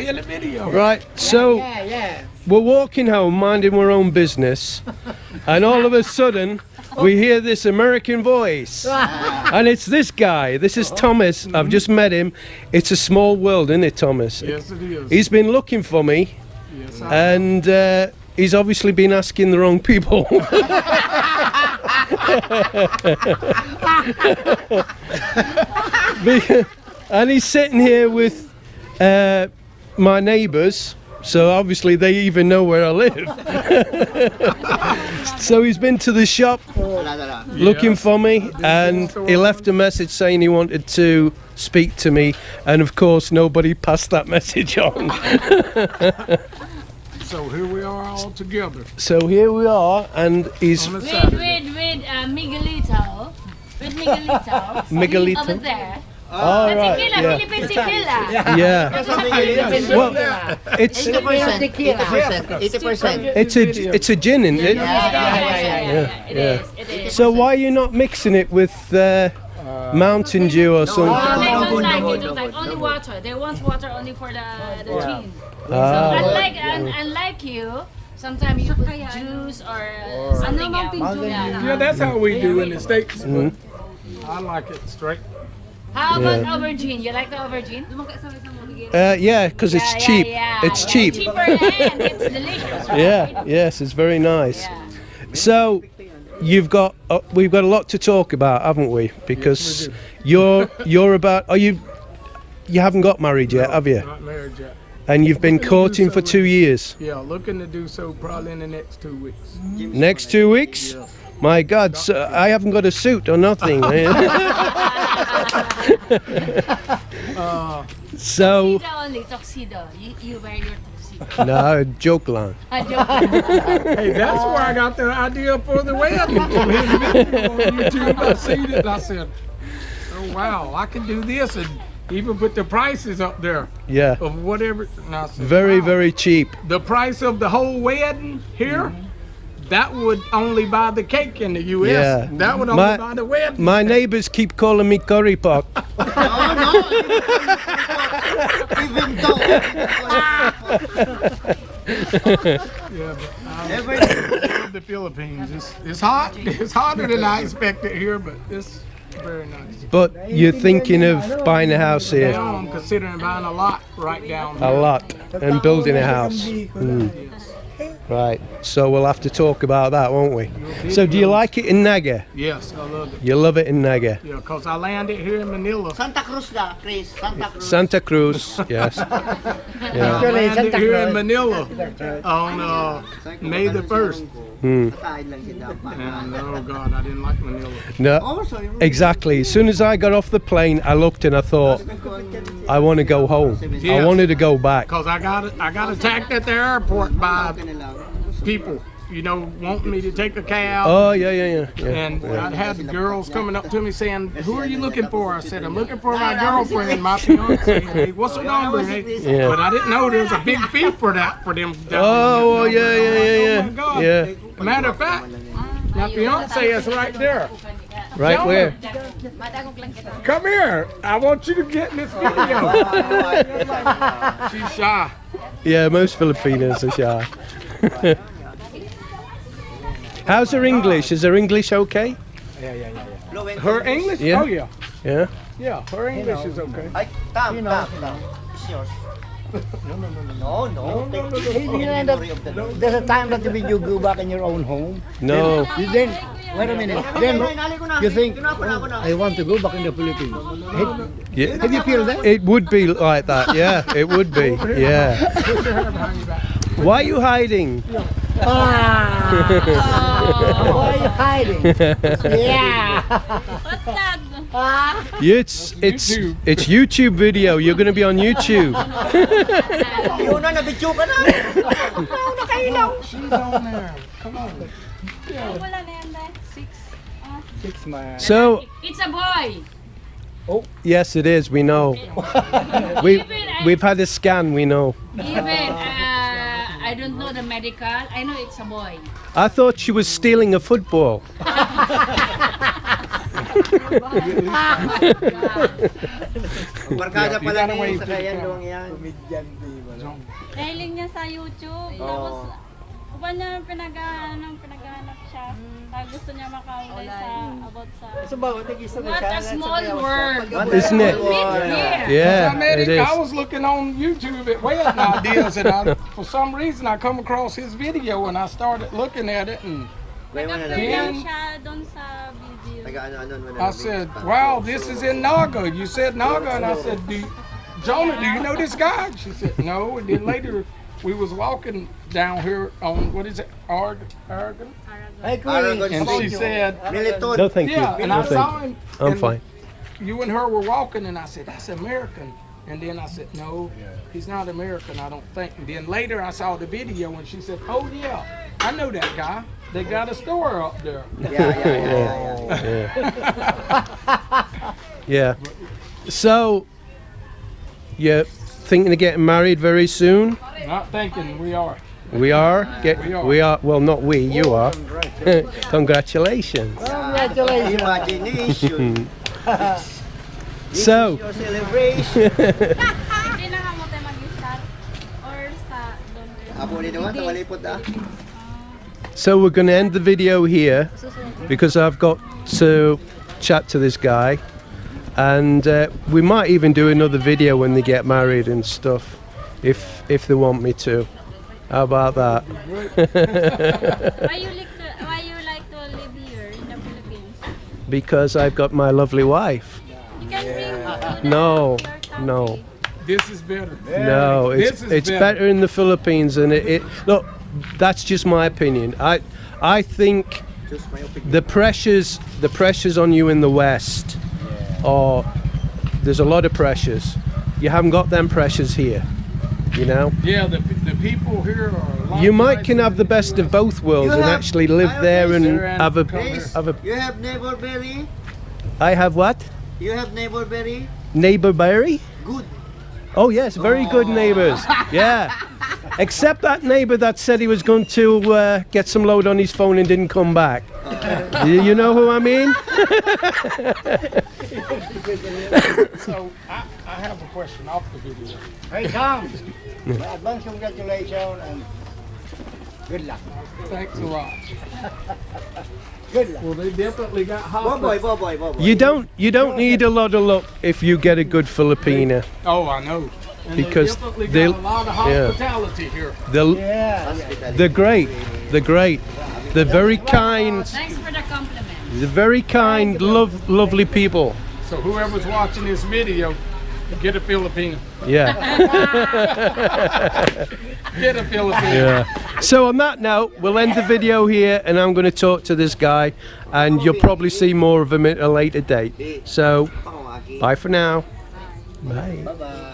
you in the video. Right, so we're walking home, minding our own business, and all of a sudden we hear this American voice, and it's this guy. This is Thomas. I've just met him. It's a small world, isn't it, Thomas? Yes, it is. He's been looking for me, Yes, and he's obviously been asking the wrong people. And he's sitting here with my neighbours, so obviously they even know where I live. So he's been to the shop looking for me, and he left a message saying he wanted to speak to me, and of course nobody passed that message on. So here we are all together. So here we are, and he's On a With Saturday. Miguelito. With Miguelito. Miguelito. Over there. all The right. tequila, Yeah. Philippine tequila. Yeah. Well, it's 80%. 80%. it's a gin, isn't it? It is. It is. So why are you not mixing it with Mountain Dew or something? No, they don't like it. Don't like only water. They want water only for the gin. Ah. Unlike you, sometimes you put juice or something else. Yeah, that's how we do in the States, but I like it straight. How about aubergine? You like the aubergine? Yeah, because it's cheap. It's cheap. Cheaper and it's delicious. Right? Yeah, yes, it's very nice. Yeah. So we've got a lot to talk about, haven't we? Because you're about. You haven't got married yet, have you? Not married yet. And you've been courting for 2 years. Yeah, looking to do so probably in the next 2 weeks. Next 2 weeks? Yeah. My God, so I haven't got a suit or nothing. So Tuxedo only, tuxedo. You wear your tuxedo. no, joke line. I joke. Hey, that's where I got the idea for the wedding. From his video on YouTube, I seen it and I said, oh wow, I can do this and even put the prices up there Yeah, of whatever. And I said, very, wow. very cheap. The price of the whole wedding here, that would only buy the cake in the U.S. Yeah. That would only buy the wedding. My neighbours keep calling me curry pot. Even though. Yeah, but I love the Philippines. It's hot. It's hotter than I expected here, but it's very nice. But you're thinking of buying a house here, Now I'm considering buying a lot right down a here. lot, and building a house. Yes. Right, so we'll have to talk about that, won't we? So do you like it in Naga? Yes, I love it. You love it in Naga. Yeah, because I landed here in Manila. Santa Cruz na, Chris. Santa Cruz. Santa Cruz, yes. I Yeah. landed here in Manila on May the 1st. Hmm. And oh God, I didn't like Manila. No, exactly. As soon as I got off the plane, I looked and I thought, I want to go home. I Yes. wanted to go back. Because I got attacked at the airport by people, you know, wanting me to take a cab. Oh, yeah. And I had girls coming up to me saying, "Who are you looking for?" I said, "I'm looking for my girlfriend, my fiance." Hey, what's her number? Hey, Yeah. but I didn't know there was a big fee for that for them. Oh, Oh yeah. my God. Yeah. Matter of fact, my fiance is right there. Right where? Come here. I want you to get in this video. She's shy. Yeah, most Filipinos are shy. How's her English? Is her English okay? Her English? Yeah. Oh yeah. Yeah. Yeah, her English is okay. Ay, Tam. It's yours. No. There's a time that when you go back in your own home, No. you then, wait a minute, then you think, I want to go back in the Philippines. Yeah. Have you feel that? It would be like that. Yeah, it would be. Yeah. Why are you hiding? Why are you hiding? Yeah. What's that? It's YouTube video. You're going to be on YouTube. Yun na, nabidyo ka na. She's on there. Come on. Wala na yan dahil. 6. So, It's a boy. yes, it is. We know. We've had a scan. We know. Even I don't know the medical. I know it's a boy. I thought she was stealing a football. Barkada pala gotta wait ni sa till kayan you doang yan. Nahiling niya sa YouTube. Tapos, upan niya pinaghanap siya. Tapos gusto niya makaulay about sa... What a small world. Isn't it? Yeah, it is. I was looking on YouTube at wedding ideas, and for some reason I come across his video, and I started looking at it, and Nag-apply siya doon sa video. I said, "Wow, this is in Naga." You said Naga, and I said, "Jonah, do you know this guy?" She said, "No." And then later, we was walking down here on what is it, Aragon? And she said, No, thank you. "Yeah." And No, I saw thank you. him. I'm and fine. You and her were walking, and I said, "That's American." And then I said, "No, he's not American, I don't think." And then later I saw the video, and she said, "Oh yeah, I know that guy. They got a store up there." Yeah. So, you're thinking of getting married very soon? Not thinking, we are. We are? We are. Well, not we, you are. Congratulations. Imagination. So, Your celebration. Hindi na nga mo tayo mag-start or sa doon. Apo ni naman, tawalipot ah. so we're going to end the video here because I've got to chat to this guy, and we might even do another video when they get married and stuff, if they want me to. How about that? Why you like to live here in the Philippines? Because I've got my lovely wife. You can bring to No, your country. no. This is better. No, This is it's better. better in the Philippines, and it look. That's just my opinion. I think Just my opinion. the pressures on you in the West, or there's a lot of pressures. You haven't got them pressures here, you know. Yeah, the people here are a lot You might can nicer have the than best of US. both worlds You and have- actually live there and There have a Please, have a. you have neighborberry? I have what? You have neighborberry? Neighbor Barry? Good. Oh yes, very good neighbours. Yeah. Except that neighbour that said he was going to get some load on his phone and didn't come back. You know who I mean? So I have a question off the video. Hey Tom, advance congratulations and good luck. Thanks a lot. Good luck. Well, they definitely got hot. Boboy. You don't need a lot of luck if you get a good Filipina. Oh, I know. And Because they definitely they'll- got a lot of yeah. hospitality here. They're great. They're great. They're very kind. Thanks for the compliment. They're very kind, lovely people. So whoever's watching this video, get a Filipino. Yeah. Get a Filipino. Yeah. So on that note, we'll end the video here, and I'm going to talk to this guy, and you'll probably see more of him at a later date. So, bye for now. Bye. Bye-bye.